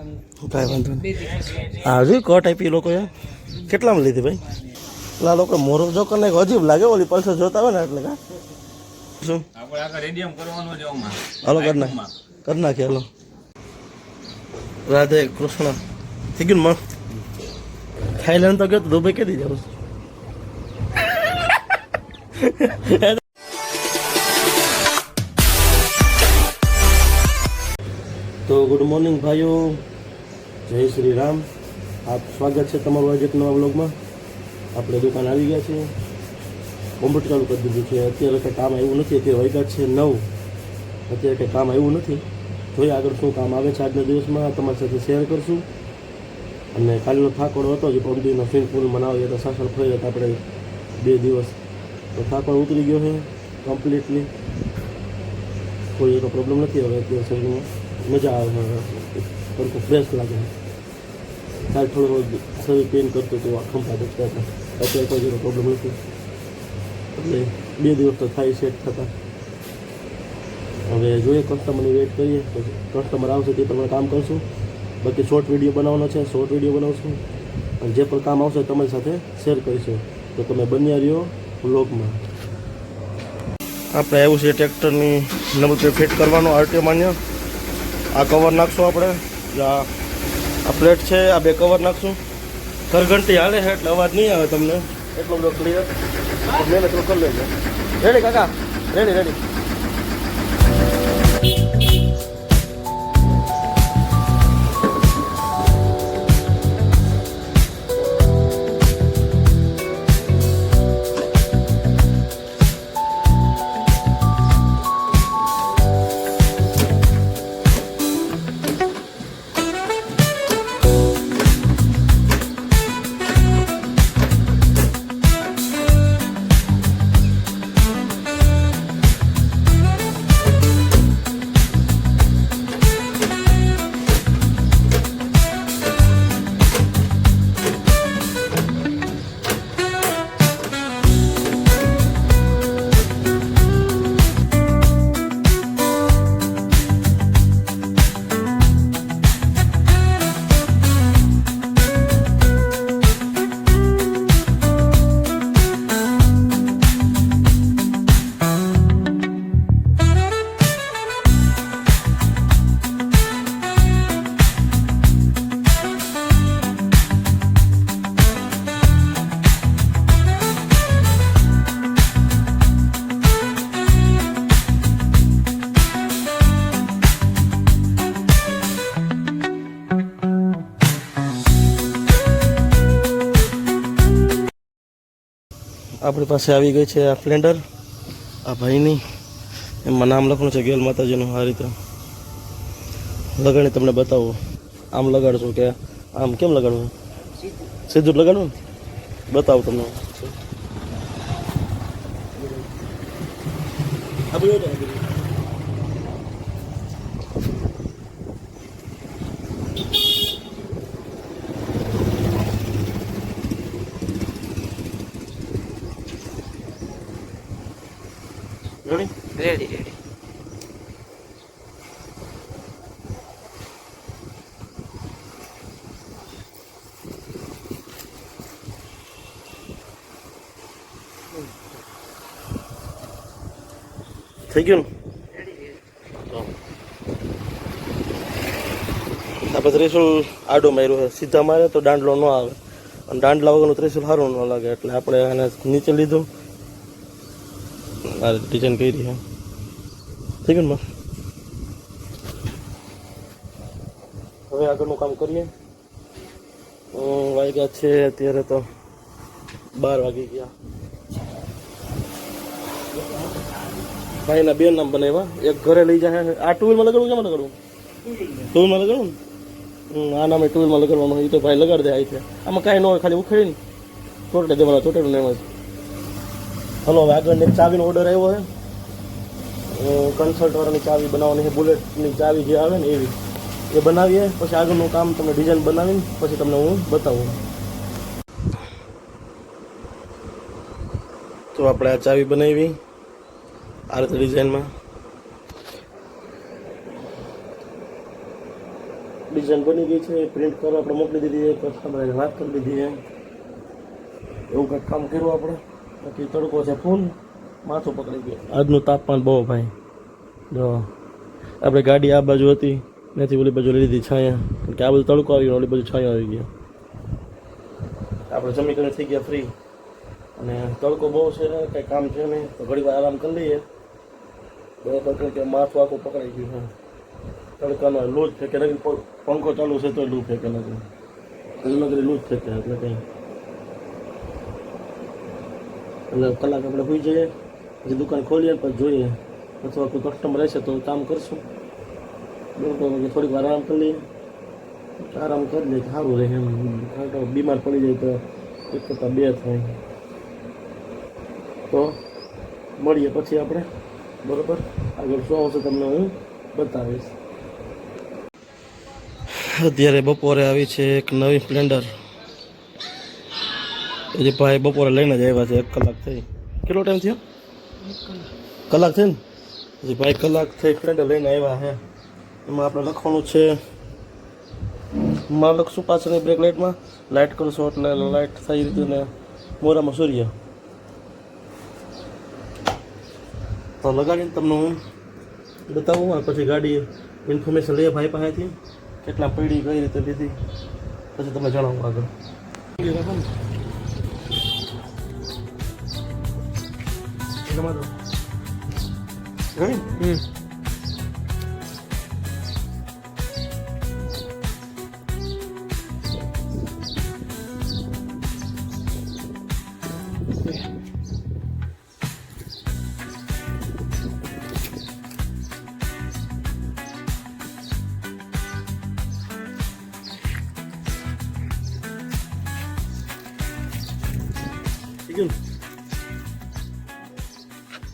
કાંઈ વાંધો નહીં. હા જોઈ કટ આપી લોકોએ કેટલામાં લીધી ભાઈ? પેલા લોકો મોરો જો કરીને અજીબ લાગે ઓલી પલ્સર જોતા હોય ને એટલે કા શું હાલો કરી નાખીએ હાલો. રાધે કૃષ્ણ થઈ ગયું ને થાઈલેન્ડ તો ગયો તો દુબઈ કેદી જાવ? તો ગુડ મોર્નિંગ ભાઈઓ, જય શ્રી રામ. આપ સ્વાગત છે તમારું આજે એક નવા વ્લોગમાં. આપણે દુકાન આવી ગયા છીએ, કોમ્પ્યુટર ચાલુ કરી દીધું છે. અત્યારે કંઈ કામ આવ્યું નથી, અત્યારે વાગ્યા છે 9. અત્યારે કંઈ કામ આવ્યું નથી. જોઈએ આગળ શું કામ આવે છે આજના દિવસમાં તમારી સાથે શેર કરશું. અને કાલનો થાકોડો હતો જે પમદીનો સ્વિમિંગ પુલ બનાવીએ તો સાસણ ફરી હતા આપણે 2 દિવસ, તો થાકોડ ઉતરી ગયો છે કમ્પ્લીટલી. કોઈ એનો પ્રોબ્લેમ નથી હવે અત્યારે શરીરમાં, મજા આવે, થોડું ફ્રેશ લાગે. કાલ થોડું શરીર પેન કરતું હતું, ખંભા દુખતા હતા. અત્યારે કોઈ એનો પ્રોબ્લેમ નથી, એટલે 2 દિવસ તો થાય સેટ થતા. હવે જોઈએ કસ્ટમરની વેઇટ કરીએ, તો કસ્ટમર આવશે તે પ્રમાણે કામ કરશું. બાકી શોર્ટ વિડીયો બનાવવાનો છે, શોર્ટ વિડીયો બનાવશું અને જે પણ કામ આવશે તમારી સાથે શેર કરીશું. તો તમે બન્યા રહ્યો વ્લોગમાં. આપણે આવ્યું છે ટ્રેક્ટરની નંબર પ્લેટ ફિટ કરવાનો, આરટીઓ માન્ય. આ કવર નાખશું આપણે, આ પ્લેટ છે, આ 2 કવર નાખશું. ઘરઘંટી હાલે છે એટલે અવાજ નહીં આવે તમને, એટલો બધો ક્લિયર. મહેનત તો કરી લેજો. રેડી કાકા? Ready ready. આપણી પાસે આવી ગઈ છે આ સ્પ્લેન્ડર, આ ભાઈની. એમાં નામ લખવાનું છે ગેલ માતાજીનું. આ રીતે લગાડી તમને બતાવો. આમ લગાડશું કે આમ કેમ લગાડવું? સીધું જ લગાડવું ને? બતાવું તમને. Ready ready. થઈ ગયું ને? આપણે ત્રિશુલ આડો માર્યો છે, સીધા મારે તો દાંડલો ન આવે, અને દાંડલા વગરનું ત્રિશુલ સારું ન લાગે, એટલે આપણે એને નીચે લીધું. આ ડિઝાઇન કરી છે. થઈ ગયું ને? હવે આગળનું કામ કરીએ. વાગ્યા છે અત્યારે તો 12 વાગી ગયા. ભાઈના 2 નામ બનાવ્યા, એક ઘરે લઈ જાય. આ 2 વ્હીલમાં લગાડવું, કેમાં લગાડવું? 2 વ્હીલમાં લગાડવું ને? આ નામે 2 વ્હીલમાં લગાડવાનું. એ તો ભાઈ લગાડી દે. આવી છે આમાં કાંઈ ન હોય, ખાલી ઉખેડીને ચોટે દેવાના, ચોટેડું એમ જ. હલો, હવે આગળ એક ચાવીનો ઓર્ડર આવ્યો છે. કન્સલ્ટવાળાની ચાવી બનાવવાની છે, બુલેટની ચાવી જે આવે ને એવી. એ બનાવીએ પછી આગળનું કામ તમને ડિઝાઇન બનાવીને પછી તમને હું બતાવું. તો આપણે આ ચાવી બનાવી આ રીતે ડિઝાઇનમાં. ડિઝાઇન બની ગઈ છે, પ્રિન્ટ કરવા આપણે મોકલી દીધી છે, કસ્ટમરને વાત કરી દીધી છે. એવું કંઈક કામ કર્યું આપણે. બાકી તડકો છે ફૂલ, માથું પકડી ગયું. આજનું તાપમાન બહુ ભાઈ. જો આપણે ગાડી આ બાજુ હતી, નથી ઓલી બાજુ લઈ લીધી છાયા, કારણ કે આ બધું તડકો આવી ગયો, ઓલી બાજુ છાયા આવી ગયા. આપણે જમી કરીને થઈ ગયા ફ્રી, અને તડકો બહુ છે, કંઈ કામ છે નહીં, તો ઘડી વાર આરામ કરી લઈએ. બરાબર કે માથું આખું પકડાઈ ગયું છે તડકાનો. લૂજ ફેંકે નથી, પંખો ચાલુ છે તો લૂ ફેંકે નથી, નગરી લૂજ ફેંકે એટલે કંઈ. એટલે કલાક આપણે સુઈ જઈએ, પછી દુકાન ખોલીએ, પછી જોઈએ, અથવા કોઈ કસ્ટમર રહેશે તો કામ કરશું. બરાબર થોડીક વાર આરામ કરી લઈએ, આરામ કરી લઈએ સારું રહે એમ. કારણ કે બીમાર પડી જાય તો એક કરતાં બે થાય. તો મળીએ પછી આપણે, બરાબર. આગળ શું આવશે તમને હું બતાવીશ. અત્યારે બપોરે આવી છે એક નવી સ્પ્લેન્ડર. હજી ભાઈ બપોરે લઈને જ આવ્યા છે, 1 કલાક થઈ. કેટલો ટાઈમ થયો? કલાક થઈ ને. હજી ભાઈ કલાક થઈ સ્પ્લેન્ડર લઈને આવ્યા છે. એમાં આપણે લખવાનું છે, માં લખશું પાછળની બ્રેક લાઇટમાં લાઇટ કરશો એટલે લાઇટ થઈ રીતે ને મોરામાં સૂર્ય. તો લગાડીને તમને હું બતાવું, અને પછી ગાડી ઇન્ફોર્મેશન લઈએ ભાઈ પાસેથી, કેટલા પડી, કઈ રીતે લીધી, પછી તમને જણાવું આગળ.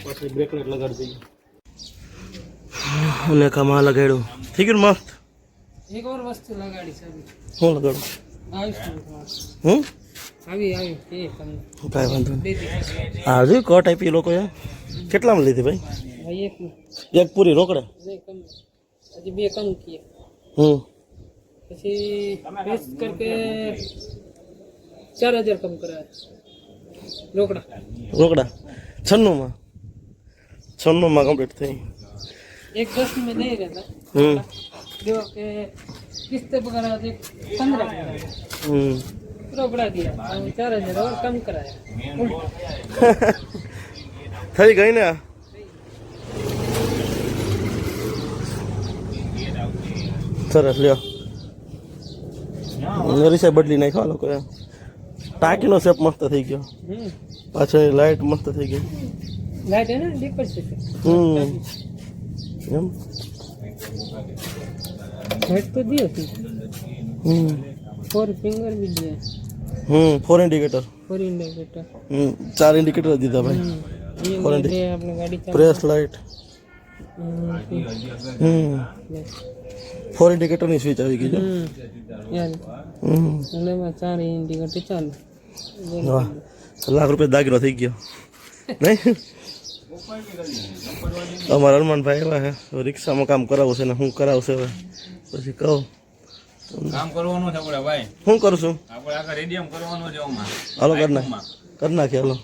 પાછી બ્રેક લાઇટ લગાડી દઈએ અને કામાં લગાડ્યું. થઈ ગયું મસ્ત. એક ઓર વસ્તુ લગાડી છે. શું લગાડું? આવી એ તમને કાંઈ વાંધો નહીં. હા જોયું કટ આપી એ લોકોએ. કેટલામાં લીધી ભાઈ? ભાઈ એક પૂરી રોકડા. હજી 2 કમ કિए. પછી पेस्ट करके 4000 कम कराया रोकड़ा 96 માં કમ્પ્લીટ થઈ. एक 10 में नहीं रहता जो के किस्ते वगैरह 15 रोकड़ा दिया 4000 और कम कराया. થઈ ગઈ ને. સરસ લ્યો. નરીસે બદલી નાખ્યો લોકો. ટાંકીનો શેપ મસ્ત થઈ ગયો, પાછળ લાઇટ મસ્ત થઈ ગઈ. लाइट है ना डीपर से એમ लाइट तो दियो थी. 4 फिंगर भी दिया. 4 इंडिकेटर. 4 इंडिकेटर. 4 इंडिकेटर દીધા ભાઈ. ये 4 दे अपने गाड़ी चालू. Press light. 4 इंडिकेटરની સ્વિચ આવી ગઈ છે. यार અને માં 4 इंडिकेटर ચાલુ. વાહ, લાખ રૂપિયા દાગીનો થઈ ગયો નહીં? અમારા અરમાનભાઈ એવા છે, રિક્ષામાં કામ કરાવવું છે ને હું કરાવશે હવે પછી કહું કામ કરવાનું છે આપણે ભાઈ. શું કરું છું? આપણે આગળ રેડિયમ કરવાનું છે ઓમાં. હાલો કરી નાખીએ. હાલો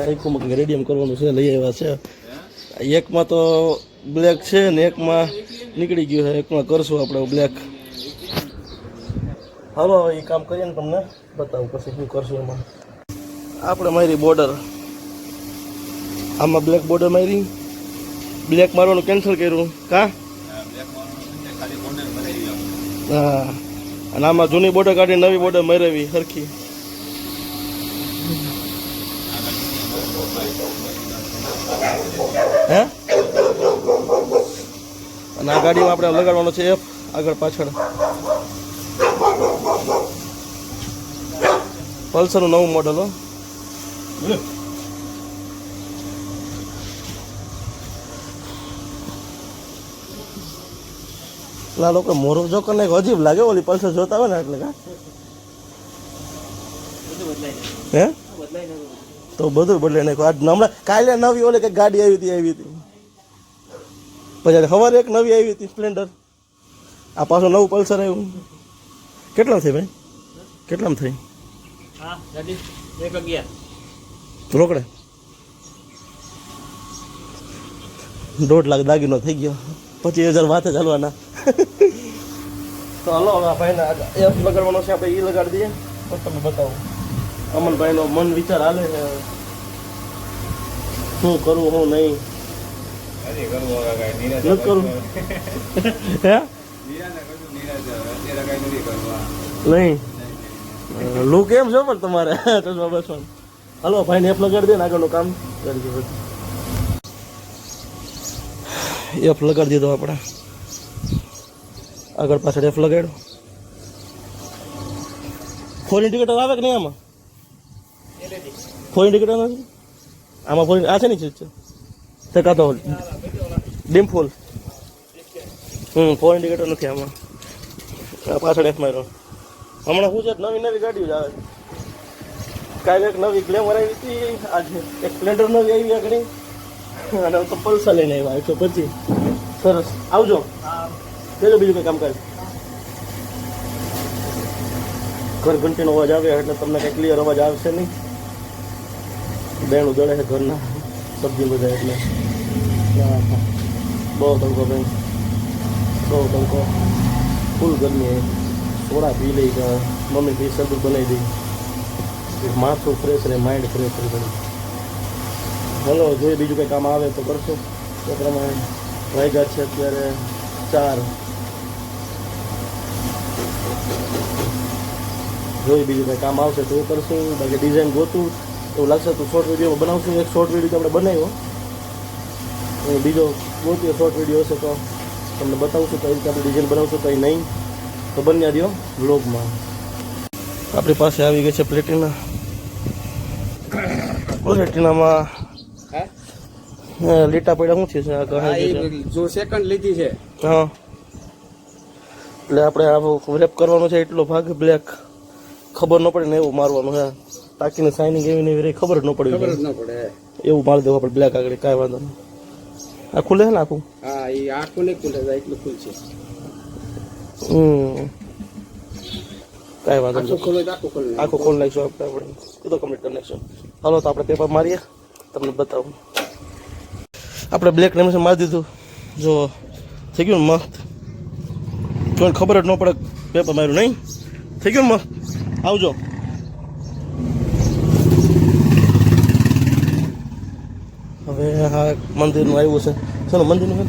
આઈકુમાં રેડિયમ કરવાનું છે, લઈ આવ્યા છે. એકમાં તો બ્લેક છે ને એકમાં નીકળી ગયું છે, એકમાં કરશું આપણે બ્લેક. હાલો હવે એ કામ કરીએ ને તમને બતાવું પછી શું કરશું. એમાં આપણે મારી બોર્ડર, આમાં બ્લેક બોર્ડર મારી, બ્લેક મારવાનું કેન્સલ કર્યું કા. હા, અને આમાં જૂની બોર્ડર કાઢી નવી બોર્ડર મેળવી સરખી. હે, અને આ ગાડીમાં આપણે લગાડવાનો છે F આગળ પાછળ. પલ્સરનું નવું મોડલ હો. પેલા લોકો મોરો જો કરીને અજીબ લાગે, ઓલી પલ્સર જોતા હોય ને એટલે કા. હે, તો બધું બદલાઈ નાખ્યું. આજ હમણાં કાલે નવી ઓલે કઈ ગાડી આવી હતી. પછી સવારે એક નવી આવી હતી સ્પ્લેન્ડર, આ પાછું નવું પલ્સર આવ્યું. કેટલામાં થઈ ભાઈ, કેટલામાં થઈ? હા દાદી 111 રોકડે 1.5 લાખ દાગીનો થઈ ગયો. 25,000 વાત ચાલવાના. તો હલો હવે આ ભાઈને એફ લગાડવાનો છે, આપણે એ લગાડી દઈએ તો તમને બતાવું. અમનભાઈનો મન વિચાર હાલે છે શું કરવું શું નહીં. નથી કરવું હવે કાંઈ, નિરાશ નથી કરવું. હે નિરાશ કરશું, નિરાશ અત્યારે કાંઈ નથી કરવા. નહીં લુક એમ છે પણ તમારે ચશ્મા બસમાં. હલો ભાઈને એફ લગાડી દે ને આગળનું કામ કરી દે. એફ લગાડી દીધો આપણે, આગળ પાછળ એફ લગાડ્યો. 4 ઇન્ડિકેટર આવે કે નહીં આમાં? 4 ઇન્ડિકેટર નથી આમાં? 4 આ છે ને ચીજ છે તે કાં તો ડીમ ફૂલ. 4 ઇન્ડિકેટર નથી આમાં. આ પાછળ એફ માર્યો. હમણાં શું છે નવી નવી ગાડીઓ જ આવે છે. કાલે એક નવી ગ્લેમર આવી હતી, આજે એક સ્પ્લેન્ડર નવી આવી આગળ, અને તો પલ્સર લઈને આવ્યા 125. સરસ, આવજો. દેજો બીજું કંઈ કામ કરે. ઘર ઘંટીનો અવાજ આવે એટલે તમને કંઈ ક્લિયર અવાજ આવશે નહીં. બેણું જડે છે ઘરના સબ્જી બધા, એટલે બહુ તડકો ભાઈ, બહુ તડકો, ફૂલ ગરમી. થોડા પી લઈ, મમ્મી થી શરબત બનાવી દઈ, માથું ફ્રેશ રહે, માઇન્ડ ફ્રેશ રહે. હલો જોઈએ બીજું કંઈ કામ આવે તો કરશું. એ પ્રમાણે વાગ્યા છે અત્યારે 4. જોઈ બીજું કંઈ કામ આવશે તો એ કરશું. બાકી ડિઝાઇન ગોતું એવું લાગશે તો શોર્ટ વિડીયો બનાવશું. એક શોર્ટ વિડીયો આપણે બનાવ્યો, બીજો ગોતીએ શોર્ટ વિડીયો હશે તો તમને બતાવશું કઈ રીતે આપણે ડિઝાઇન બનાવશું, કઈ નહીં તો બન્યા દો વ્લોગમાં. આપણી પાસે આવી ગઈ છે પ્લેટિના. પ્લેટિનામાં લીટા પડ્યા શું છે? જો સેકન્ડ લીધી છે. હા, એટલે આપણે આવું રેપ કરવાનું છે. એટલો ભાગ બ્લેક ખબર ન પડે ને એવું મારવાનું છે. ટાંકીને શાઇનિંગ એવી ને એવી રહી, ખબર જ ન પડી. ખબર જ ન પડે. એવું મારી દેવું આપણે બ્લેક આગળ, કાંઈ વાંધો નહીં. આ ખુલે છે ને આખું? હા, એ આખું નહીં ખુલે, એટલું ખુલ છે. કાંઈ વાંધો નહીં, ખોલો આખું ખોલ. આખું ખોલી નાખીશું આપણે. એ તો કમ્પ્લીટ કરી નાખીશું. હાલો તો આપણે પેપર મારીએ, તમને બતાવું. આપણે બ્લેક લેમિનેશન મારી દીધું. જો થઈ ગયું ને મસ્ત, કોઈને ખબર જ ન પડે પેપર માર્યું નહીં. થઈ ગયું ને મસ્ત. આવજો. હવે હા મંદિરનું આવ્યું છે. ચાલો મંદિરનું છે.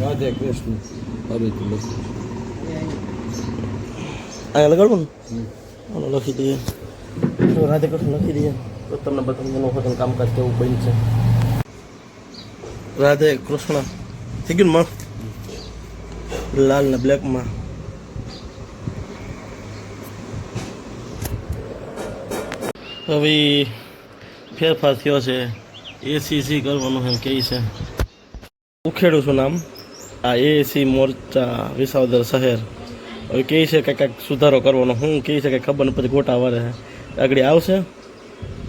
રાધે કૃષ્ણ હરિતુલ અહીંયા લગાડવું ને, હાલો લખી દઈએ. તો રાધે કૃષ્ણ લખી દઈએ તો તમને બતાવું એનું વખત કામકાજ કેવું બનશે. રાધે કૃષ્ણ થઈ ગયું ને મસ્ત, લાલ ને બ્લેકમાં. હવે ફેરફાર થયો છે. એસીસી કરવાનું એમ કહે છે. ઉખેડું છું નામ. આ એસી મોરચા વિસાવદર શહેર. હવે કહે છે કે કાંઈક સુધારો કરવાનો. હું કહે છે કે ખબર ને પછી ગોટા વારે આગળ આવશે,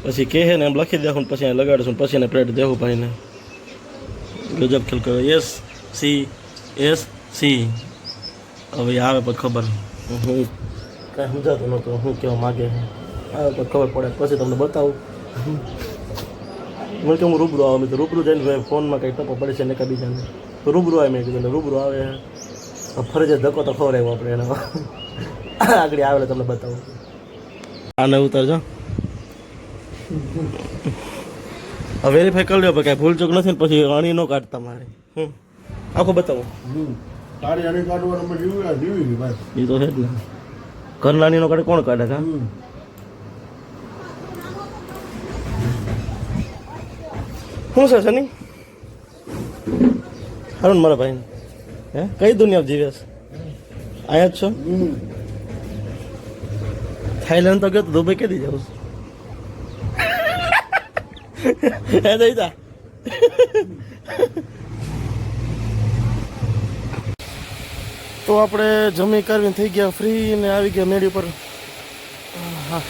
પછી કહે ને એમ લખી દેવું, પછી અહીં લગાડીશું, પછી એને પ્લેટ દેવું ભાઈને. ગજબ ખેલ કરો. SCSC હવે આવે પછી ખબર. હું કાંઈ સમજાતું નહોતું હું કહેવા માગે. આવે તો ખબર પડે, પછી તમને બતાવું. મને કે હું રૂબરૂ આવું. મેં તો રૂબરૂ જઈને ફોનમાં કંઈ ટપો પડે છે ને કાં બીજાને તો રૂબરૂ આવે. મેં કીધું રૂબરૂ આવે ફરજિયાત ધક્કો તો ખવડાવ્યો આપણે એનો. આગળ આવે તમને બતાવું. આને ઉતારજો. વેરીફાઈ કરી લો કાંઈ ભૂલ ચૂક નથી ને પછી અણી ન કાઢતા મારે. આખું બતાવો. એ તો છે જ ને, ઘરના અણીનો કાઢે કોણ કાઢે? કા શું છે સની? હારું ને મારા ભાઈ? હે કઈ દુનિયા જીવે છે? અહીંયા જ છો? થાઈલેન્ડ તો ગયો તો દુબઈ કેદી જાઉં હે દઈતા? તો આપણે જમી કરવીને થઈ ગયા ફ્રી ને આવી ગયા મેળી પર. હા,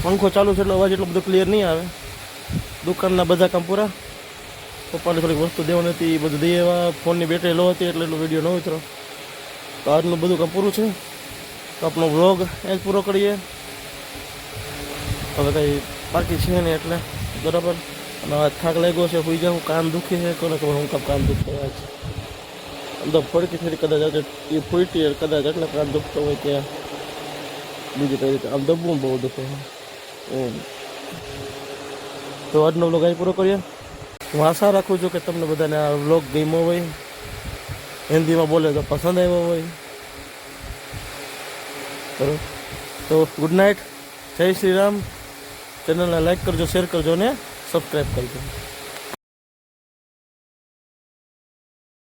પંખો ચાલુ છે એટલે અવાજ એટલો બધો ક્લિયર નહીં આવે. દુકાનના બધા કામ પૂરા. પપ્પાને થોડીક વસ્તુ દેવાની હતી એ બધું દઈ આવ્યા. ફોનની બેટરી લો હતી એટલે એટલો વિડીયો ન ઉતરો. તો આજનું બધું કામ પૂરું છે. તો આપણો વ્લોગ એ જ પૂરો કરીએ. હવે કંઈ બાકી છે નહીં એટલે બરાબર. અને આ થાક લાગ્યો છે, સુઈ જાઉં. કાન દુખે છે, કોને ખબર હું કામ કાન દુખતો હોય છે. અંદર ફડકી ફેરી કદાચ આજે એ ફૂટી કદાચ એટલે કાન દુખતો હોય ત્યાં બીજી કઈ રીતે આમ દબવું બહુ દુખે છે. તો આજનો વ્લોગ અહીં પૂરો કરીએ. હું આશા રાખું છું કે તમને બધાને આ વ્લોગ ગમ્યો હોય, હિન્દીમાં બોલે તો પસંદ આવ્યો હોય. બરાબર, તો ગુડ નાઇટ, જય શ્રી રામ. ચેનલને લાઈક કરજો, શેર કરજો ને સબસ્ક્રાઈબ કરજો.